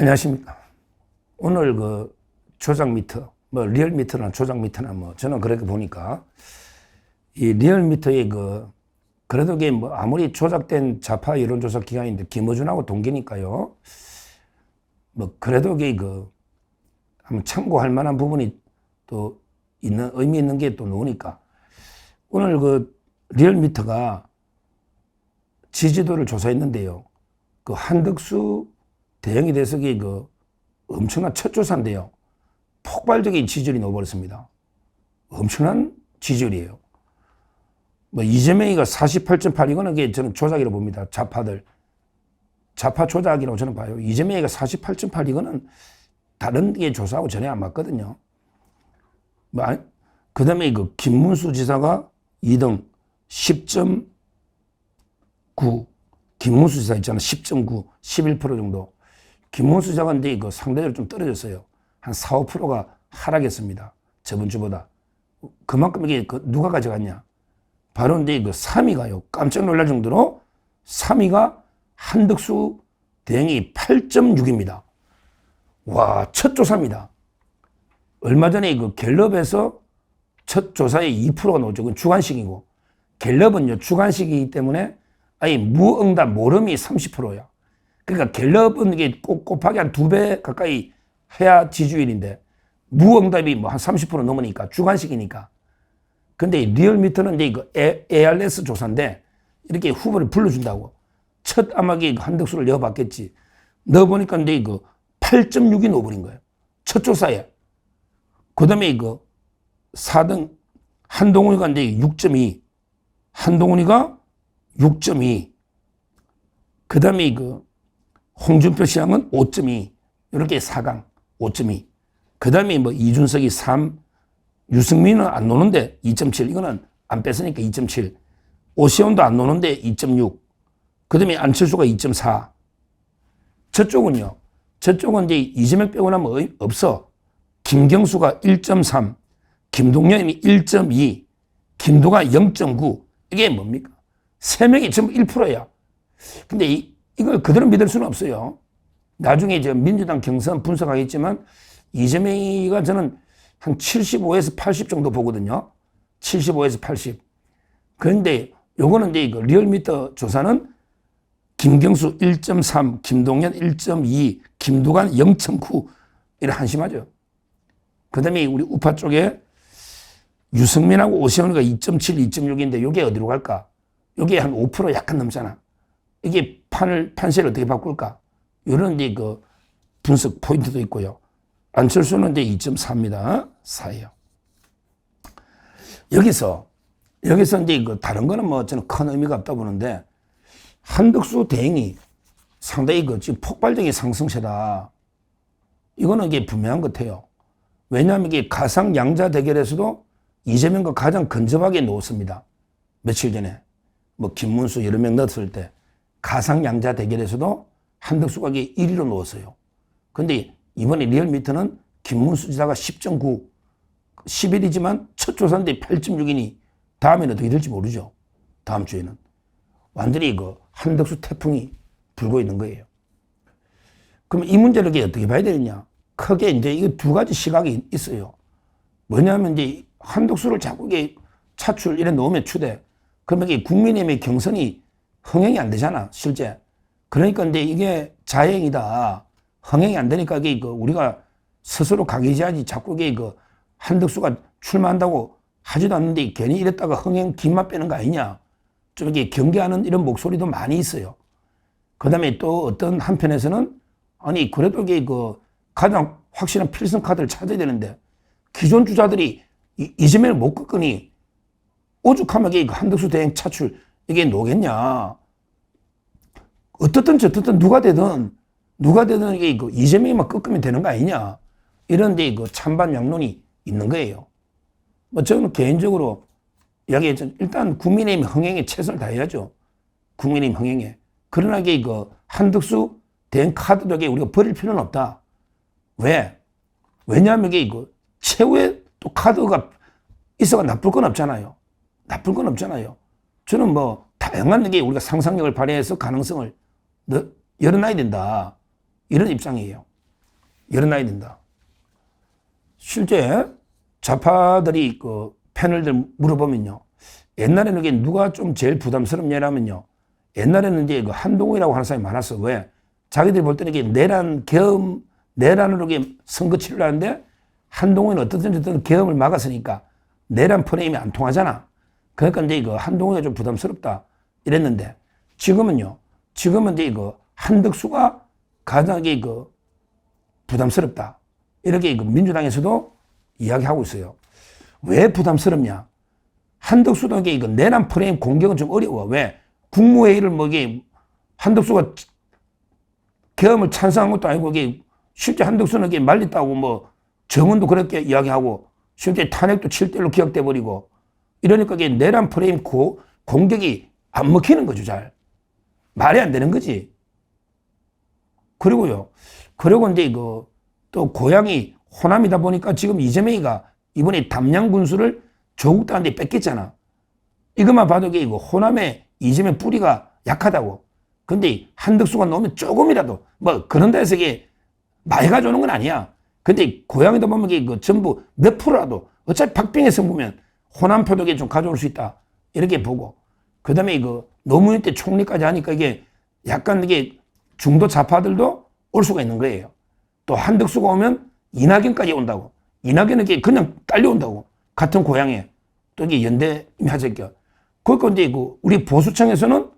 안녕하십니까. 오늘 그 조작미터, 뭐 리얼미터나 조작미터나 뭐 저는 그렇게 보니까 이 리얼미터의 그래도 이게 뭐 아무리 조작된 좌파 여론조사 기관인데 김어준하고 동기니까요. 뭐 그래도 이게 한번 참고할 만한 부분이 또 의미 있는 게 또 나오니까 오늘 리얼미터가 지지도를 조사했는데요. 한덕수 대행에 대해서 엄청난 첫 조사인데요. 폭발적인 지지율이 나와버렸습니다. 엄청난 지지율이에요. 뭐 이재명이가 48.8 이거는 저는 조작이라고 봅니다. 좌파 조작이라고 저는 봐요. 이재명이가 48.8 이거는 다른 게 조사하고 전혀 안 맞거든요. 그 다음에 김문수 지사가 2등 10.9 김문수 지사 있잖아. 10.9 11% 정도. 김문수 지사가 근데 상대적으로 좀 떨어졌어요. 한 4, 5%가 하락했습니다. 저번 주보다. 그만큼 이게 누가 가져갔냐. 바로 근데 3위가요. 깜짝 놀랄 정도로 3위가 한덕수 대행이 8.6입니다. 와, 첫 조사입니다. 얼마 전에 갤럽에서 첫 조사에 2%가 나오죠. 그건 주관식이고. 갤럽은요, 주관식이기 때문에 아니, 무응답, 모름이 30%야. 그러니까 갤럽은 이게 곱하기 한 2배 가까이 해야 지지율인데, 무응답이 뭐 한 30% 넘으니까, 주관식이니까. 근데 리얼미터는 이제 ARS 조사인데, 이렇게 후보를 불러준다고. 첫 아마 한덕수를 넣어봤겠지. 넣어보니까 근데 8.6이 넣어버린 거예요. 첫 조사에. 그 다음에 4등, 한동훈이가 이제 6.2. 한동훈이가 6.2. 그 다음에 홍준표 시장은 5.2. 이렇게 4강 5.2. 그 다음에 뭐 이준석이 3. 유승민은 안 노는데 2.7. 이거는 안 뺐으니까 2.7. 오시온도 안 노는데 2.6. 그 다음에 안철수가 2.4. 저쪽은요. 저쪽은 이제 이재명 빼고 나면 없어. 김경수가 1.3. 김동연이 1.2. 김도가 0.9. 이게 뭡니까? 3명이 전부 1%야. 근데 이걸 그대로 믿을 수는 없어요. 나중에 민주당 경선 분석하겠지만 이재명이가 저는 한 75에서 80 정도 보거든요. 75에서 80. 그런데 요거는 이제 리얼미터 조사는 김경수 1.3, 김동연 1.2, 김두관 0.9 이래 한심하죠. 그 다음에 우리 우파 쪽에 유승민하고 오세훈이가 2.7, 2.6인데 요게 어디로 갈까? 요게 한 5% 약간 넘잖아. 이게 판세를 어떻게 바꿀까? 이런 이제 분석 포인트도 있고요. 안철수는 이제 2.4입니다. 4예요. 여기서 이제 다른 거는 뭐 저는 큰 의미가 없다 보는데 한덕수 대행이 상당히 지금 폭발적인 상승세다. 이거는 이게 분명한 것 같아요. 왜냐하면 이게 가상 양자 대결에서도 이재명과 가장 근접하게 놓았습니다. 며칠 전에. 뭐 김문수 여러 명 넣었을 때 가상 양자 대결에서도 한덕수가 1위로 놓았어요. 근데 이번에 리얼미터는 김문수 지사가 10.9, 11이지만 첫 조사인데 8.6이니 다음에는 어떻게 될지 모르죠. 다음 주에는. 완전히 한덕수 태풍이 불고 있는 거예요. 그럼 이 문제를 어떻게 봐야 되느냐? 크게 이제 이거 두 가지 시각이 있어요. 뭐냐면 이제 한덕수를 자꾸 차출 이래 놓으면 추대. 그러면 이게 국민의힘의 경선이 흥행이 안 되잖아, 실제. 그러니까 근데 이게 자행이다. 흥행이 안 되니까 이게 우리가 스스로 각의지하지 자꾸 이게 한덕수가 출마한다고 하지도 않는데 괜히 이랬다가 흥행 뒷맛 빼는 거 아니냐. 좀 이렇게 경계하는 이런 목소리도 많이 있어요. 그 다음에 또 어떤 한편에서는 아니, 그래도 이게 가장 확실한 필승 카드를 찾아야 되는데 기존 주자들이 이재명을 못 꺾으니 오죽하면 한덕수 대행 차출 이게 노겠냐. 어떻든 저떻든 누가 되든 이게 이재명이만 꺾으면 되는 거 아니냐. 이런 데 찬반 양론이 있는 거예요. 뭐 저는 개인적으로 이야기했죠. 일단 국민의힘 흥행에 최선을 다해야죠. 국민의힘 흥행에. 그러나 이게 한덕수 대행 카드도 우리가 버릴 필요는 없다. 왜? 왜냐하면 이게 최후의 또 카드가 있어가 나쁠 건 없잖아요. 나쁠 건 없잖아요. 저는 뭐 다양한 우리가 상상력을 발휘해서 가능성을 열어놔야 된다. 이런 입장이에요. 열어놔야 된다. 실제 좌파들이 그 패널들 물어보면요. 옛날에는 이게 누가 좀 제일 부담스럽냐면요. 옛날에는 이제 그 한동훈이라고 하는 사람이 많았어. 왜? 자기들이 볼 때는 이게 내란으로 이게 선거 치료를 하는데 한동훈은 어떤 계엄을 막았으니까 내란 프레임이 안 통하잖아. 그러니까 이제 이거 한동훈이 좀 부담스럽다 이랬는데 지금은 이제 이거 한덕수가 가장 그 부담스럽다. 이렇게 그 민주당에서도 이야기하고 있어요. 왜 부담스럽냐? 한덕수도 이게 이거 내란 프레임 공격은 좀 어려워. 왜? 국무회의를 뭐 이게 한덕수가 계엄을 찬성한 것도 아니고 이게 실제 한덕수는 이게 말렸다고 뭐 정은도 그렇게 이야기하고 실제 탄핵도 7대1로 기각돼 버리고 이러니까 이게 내란 프레임 공격이 안 먹히는 거죠, 잘. 말이 안 되는 거지. 그리고 이제 이거 또 고향이 호남이다 보니까 지금 이재명이가 이번에 담양 군수를 조국 딸한테 뺏겼잖아. 이것만 봐도 이거 호남에 이재명 뿌리가 약하다고. 근데 한덕수가 나오면 조금이라도 뭐 그런 데서 이게 많이 가져오는 건 아니야. 근데 고향이다 보면 이게 그 전부 몇 프로라도 어차피 박빙의 승부면 호남 표도 좀 가져올 수 있다. 이렇게 보고. 그 다음에 이거 노무현 때 총리까지 하니까 이게 약간 이게 중도 좌파들도 올 수가 있는 거예요. 또 한덕수가 오면 이낙연까지 온다고. 이낙연은 이게 그냥 딸려온다고. 같은 고향에. 또 이게 연대 하재껴. 그러니까 이제 그 우리 보수층에서는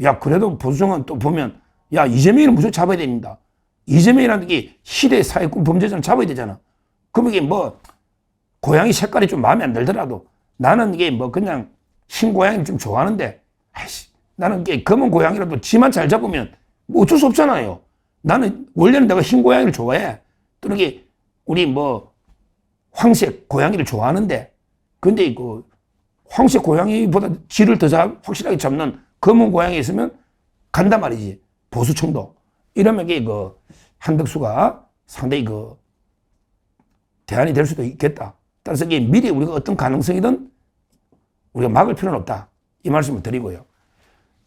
야, 그래도 보수층은 또 보면 야, 이재명이는 무조건 잡아야 됩니다. 이재명이라는 게 시대 사회권 범죄자는 잡아야 되잖아. 그럼 이게 뭐 고양이 색깔이 좀 마음에 안 들더라도 나는 이게 뭐 그냥 흰 고양이를 좀 좋아하는데 아이씨, 나는 이게 검은 고양이라도 지만 잘 잡으면 뭐 어쩔 수 없잖아요. 나는 원래는 내가 흰 고양이를 좋아해. 또 이게 우리 뭐 황색 고양이를 좋아하는데 근데 그 황색 고양이보다 질을 더 확실하게 잡는 검은 고양이 있으면 간단 말이지. 보수층도. 이러면 이게 그 한덕수가 상당히 그 대안이 될 수도 있겠다. 따라서 이게 미리 우리가 어떤 가능성이든 우리가 막을 필요는 없다. 이 말씀을 드리고요.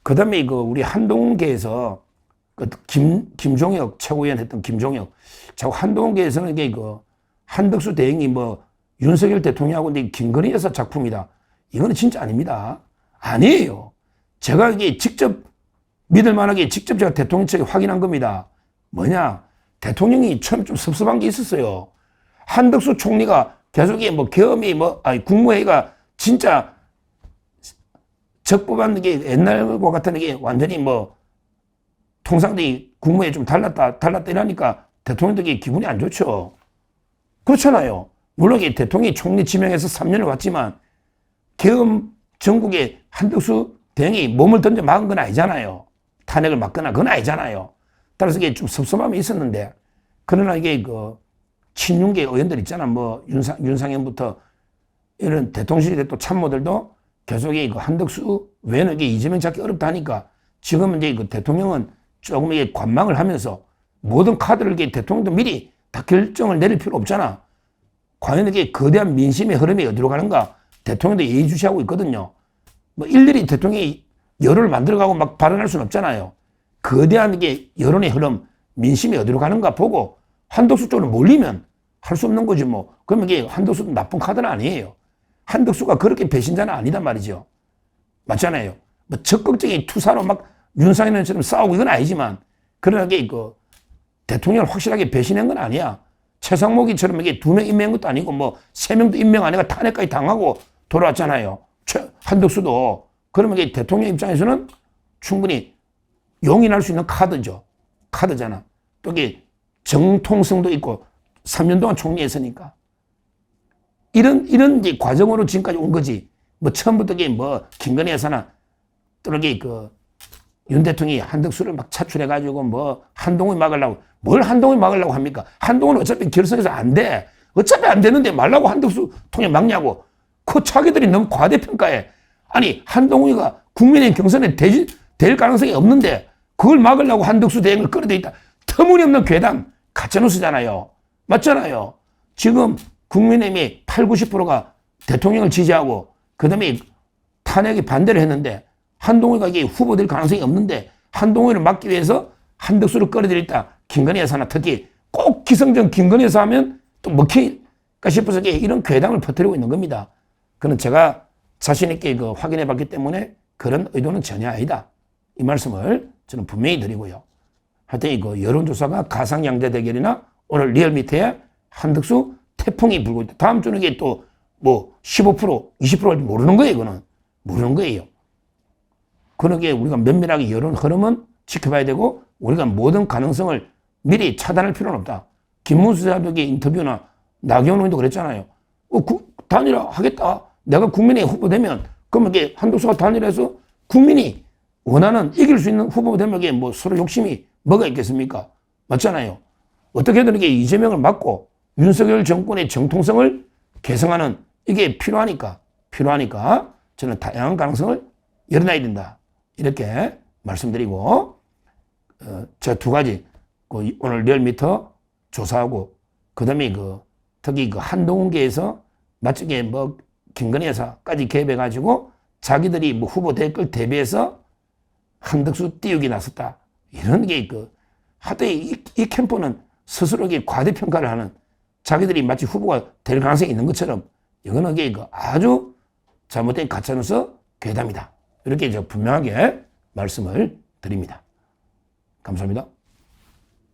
그 다음에 그 우리 한동훈계에서 그 김종혁 최고위원 했던 김종혁. 자꾸 한동훈계에서는 이게 그 한덕수 대행이 뭐 윤석열 대통령하고 이제 김건희 여사 작품이다. 이거는 진짜 아닙니다. 아니에요. 제가 이게 직접 믿을 만하게 직접 제가 대통령 측에 확인한 겁니다. 뭐냐? 대통령이 처음 좀 섭섭한 게 있었어요. 한덕수 총리가 계속 뭐 계엄이 국무회의가 진짜 적법한 게 옛날과 같은 게 완전히 뭐 통상들이 국무회의 좀 달랐다 이러니까 대통령도 기분이 안 좋죠. 그렇잖아요. 물론 대통령이 총리 지명해서 3년을 왔지만 계엄 전국에 한덕수 대행이 몸을 던져 막은 건 아니잖아요. 탄핵을 막거나 그건 아니잖아요. 따라서 이게 좀 섭섭함이 있었는데 그러나 이게 그 친윤계 의원들 있잖아. 뭐 윤상현부터 이런 대통령실의 또 참모들도 계속 그 한덕수 외에는 이게 이재명 잡기 어렵다 하니까 지금은 이제 그 대통령은 조금 이게 관망을 하면서 모든 카드를 이게 대통령도 미리 다 결정을 내릴 필요 없잖아. 과연 이게 거대한 민심의 흐름이 어디로 가는가 대통령도 예의주시하고 있거든요. 뭐 일일이 대통령이 여론을 만들어가고 막 발언할 수는 없잖아요. 거대한 이게 여론의 흐름, 민심이 어디로 가는가 보고 한덕수 쪽으로 몰리면 할 수 없는 거지 뭐. 그러면 이게 한덕수도 나쁜 카드는 아니에요. 한덕수가 그렇게 배신자는 아니단 말이죠. 맞잖아요. 뭐 적극적인 투사로 막 윤상현처럼 싸우고 이건 아니지만 그러나 이게 그 대통령을 확실하게 배신한 건 아니야. 최상목이처럼 이게 2명 임명한 것도 아니고 뭐 3명도 임명 안 해가 탄핵까지 당하고 돌아왔잖아요. 한덕수도. 그러면 이게 대통령 입장에서는 충분히 용인할 수 있는 카드죠. 카드잖아. 또 이게 정통성도 있고 3년 동안 총리했으니까. 이런 이제 과정으로 지금까지 온 거지. 뭐 처음부터 이게 뭐 김건희 여사나 또 이렇게 그 윤 대통령이 한덕수를 막 차출해가지고 뭐 한동훈이 막으려고. 뭘 한동훈이 막으려고 합니까? 한동훈은 어차피 결선에서 안 돼. 어차피 안 되는데 말라고 한덕수 통일 막냐고. 그 자기들이 너무 과대평가해. 아니 한동훈이가 국민의 경선에 될 가능성이 없는데 그걸 막으려고 한덕수 대행을 끌어들여 있다. 터무니없는 괴담 가짜뉴스잖아요. 맞잖아요. 지금 국민의힘이 80, 90%가 대통령을 지지하고 그다음에 탄핵에 반대를 했는데 한동훈이가 이게 후보될 가능성이 없는데 한동훈을 막기 위해서 한덕수를 끌어들였다. 김건희 여사나 특히 꼭 기성전 김건희에서 하면 또 먹힐까 싶어서 이런 괴담을 퍼뜨리고 있는 겁니다. 그는 제가 자신 있게 확인해 봤기 때문에 그런 의도는 전혀 아니다. 이 말씀을 저는 분명히 드리고요. 하여튼 여론조사가 가상양자 대결이나 오늘 리얼미터에 한덕수 태풍이 불고 있다. 다음 주는 이게 또 15%, 20%인지 모르는 거예요. 이거는 모르는 거예요. 그러기에 우리가 면밀하게 여론 흐름은 지켜봐야 되고 우리가 모든 가능성을 미리 차단할 필요는 없다. 김문수 대표의 인터뷰나 나경원 의원도 그랬잖아요. 단일화 하겠다. 내가 국민의 후보 되면 그러면 이게 한덕수가 단일화해서 국민이 원하는 이길 수 있는 후보 되면 이게 서로 욕심이 뭐가 있겠습니까? 맞잖아요. 어떻게든 이게 이재명을 막고 윤석열 정권의 정통성을 개성하는 이게 필요하니까 저는 다양한 가능성을 열어놔야 된다. 이렇게 말씀드리고 제가 두 가지 오늘 리얼미터 조사하고 그다음에 특히 한동훈계에서 마치 김건희 여사까지 개입해가지고 자기들이 후보 될 걸 대비해서 한덕수 띄우기 나섰다. 이런 게 하여튼 이 캠프는 스스로 과대평가를 하는 자기들이 마치 후보가 될 가능성이 있는 것처럼 이거는 아주 잘못된 가짜뉴스 괴담이다. 이렇게 분명하게 말씀을 드립니다. 감사합니다.